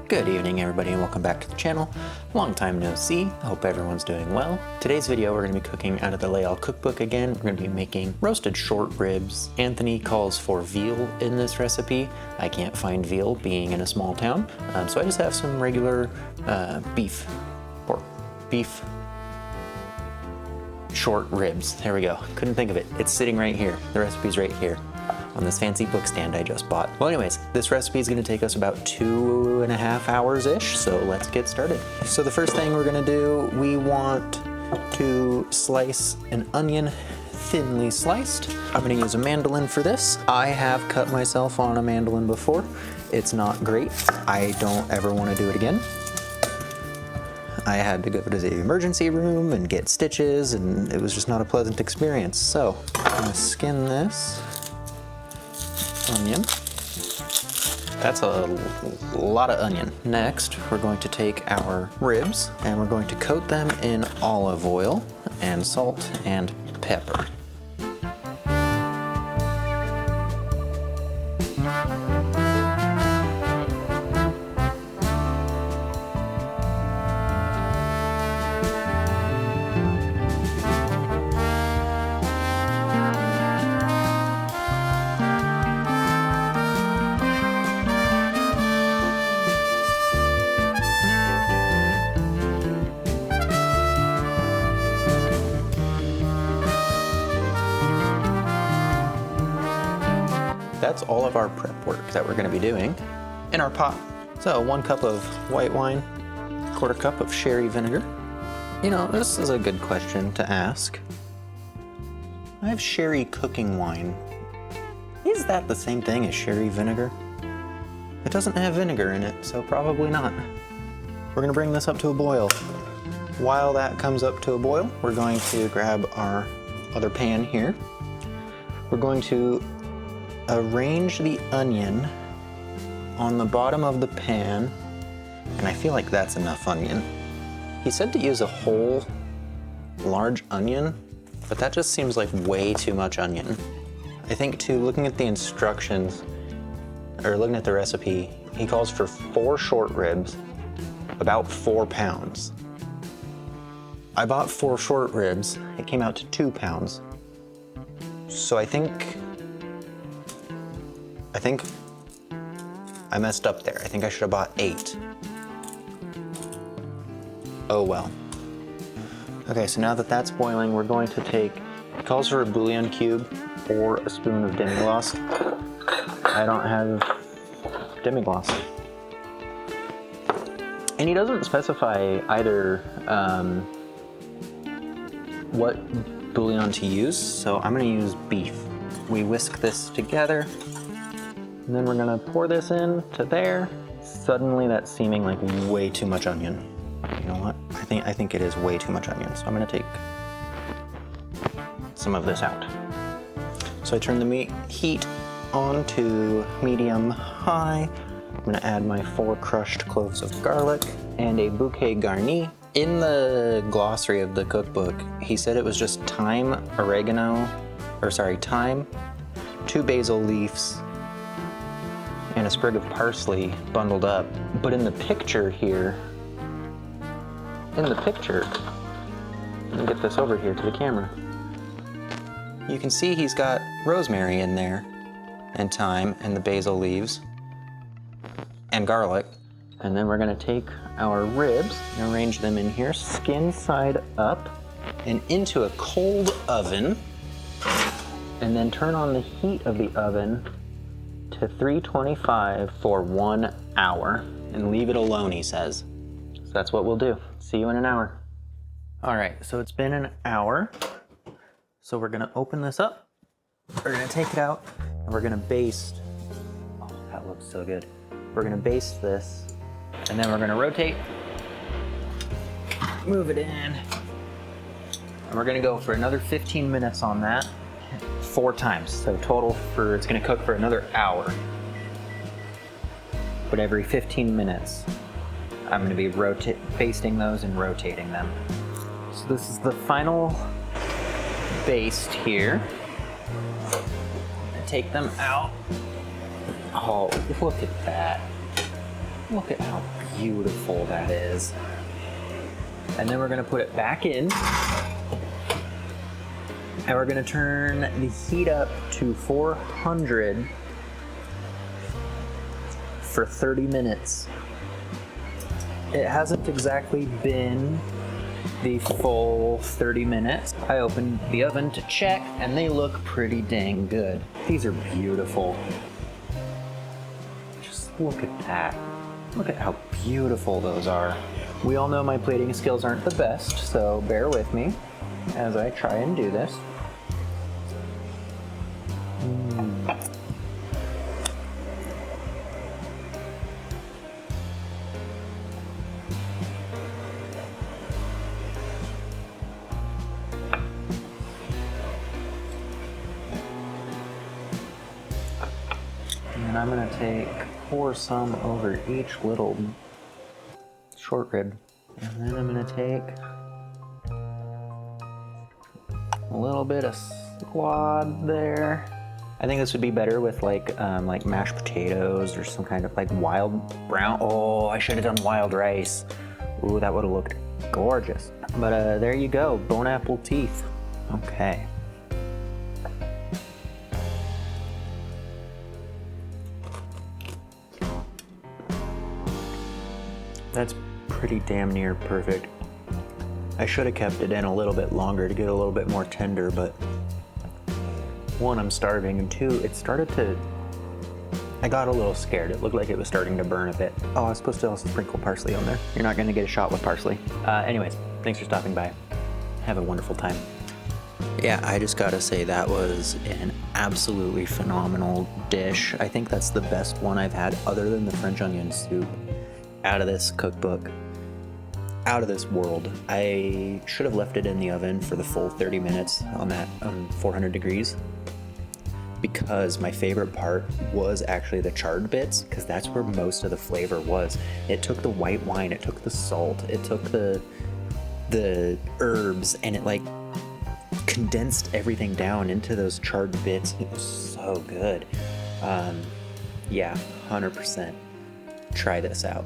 Good evening everybody and welcome back to the channel. Long time no see, I hope everyone's doing well. Today's video we're going to be cooking out of the Layout Cookbook again. We're going to be making roasted short ribs. Anthony calls for veal in this recipe. I can't find veal being in a small town, so I just have some regular beef short ribs. There we go, couldn't think of it. It's sitting right here, the recipe's right here on this fancy book stand I just bought. Well anyways, this recipe is gonna take us about 2.5 hours-ish, so let's get started. So the first thing we're gonna do, we want to slice an onion thinly sliced. I'm gonna use a mandolin for this. I have cut myself on a mandolin before. It's not great. I don't ever wanna do it again. I had to go to the emergency room and get stitches, and it was just not a pleasant experience. So I'm gonna skin this onion. That's a lot of onion. Next, we're going to take our ribs and we're going to coat them in olive oil and salt and pepper. That's all of our prep work that we're going to be doing in our pot. So 1 cup of white wine, 1/4 cup of sherry vinegar. You know, this is a good question to ask. I have sherry cooking wine. Is that the same thing as sherry vinegar? It doesn't have vinegar in it, so probably not. We're going to bring this up to a boil. While that comes up to a boil, we're going to grab our other pan here. We're going to arrange the onion on the bottom of the pan, and I feel like that's enough onion. He said to use a whole large onion, but that just seems like way too much onion. I think too, looking at the instructions, or looking at the recipe, he calls for 4 short ribs, about 4 pounds. I bought 4 short ribs, it came out to 2 pounds. So I think I messed up there. I think I should have bought 8. Oh well. Okay, so now that that's boiling, we're going to take, it calls for a bouillon cube or a spoon of demi-glace. I don't have demi-glace. And he doesn't specify either what bouillon to use, so I'm gonna use beef. We whisk this together. And then we're gonna pour this in to there. Suddenly that's seeming like way too much onion. You know what? I think it is way too much onion. So I'm gonna take some of this out. So I turn the heat on to medium high. I'm gonna add my 4 crushed cloves of garlic and a bouquet garni. In the glossary of the cookbook, he said it was just thyme, thyme, 2 basil leaves, and a sprig of parsley bundled up. But in the picture here, let me get this over here to the camera. You can see he's got rosemary in there, and thyme, and the basil leaves, and garlic. And then we're gonna take our ribs and arrange them in here, skin side up, and into a cold oven, and then turn on the heat of the oven to 325 for 1 hour and leave it alone, he says. So that's what we'll do. See you in an hour. All right, so it's been an hour. So we're gonna open this up. We're gonna take it out and we're gonna baste. Oh, that looks so good. We're gonna baste this and then we're gonna rotate, move it in, and we're gonna go for another 15 minutes on that. 4 times, so total it's gonna cook for another hour. But every 15 minutes, I'm gonna be basting those and rotating them. So this is the final baste here. Take them out. Oh, look at that. Look at how beautiful that is. And then we're gonna put it back in. And we're gonna turn the heat up to 400 for 30 minutes. It hasn't exactly been the full 30 minutes. I opened the oven to check and they look pretty dang good. These are beautiful. Just look at that. Look at how beautiful those are. We all know my plating skills aren't the best, so bear with me as I try and do this. And I'm gonna pour some over each little short rib. And then I'm gonna take a little bit of squad there. I think this would be better with like mashed potatoes or some kind of like wild brown. Oh, I should have done wild rice. Ooh, that would have looked gorgeous. But there you go, bone apple teeth. Okay. That's pretty damn near perfect. I should have kept it in a little bit longer to get a little bit more tender, but one, I'm starving, and two, I got a little scared. It looked like it was starting to burn a bit. Oh, I was supposed to also sprinkle parsley on there. You're not gonna get a shot with parsley. Anyways, thanks for stopping by. Have a wonderful time. Yeah, I just gotta say that was an absolutely phenomenal dish. I think that's the best one I've had other than the French onion soup out of this cookbook. Out of this world. I should have left it in the oven for the full 30 minutes on that 400 degrees because my favorite part was actually the charred bits, because that's where most of the flavor was. It took the white wine, it took the salt, it took the herbs, and it like condensed everything down into those charred bits. It was so good. Yeah, 100%. Try this out.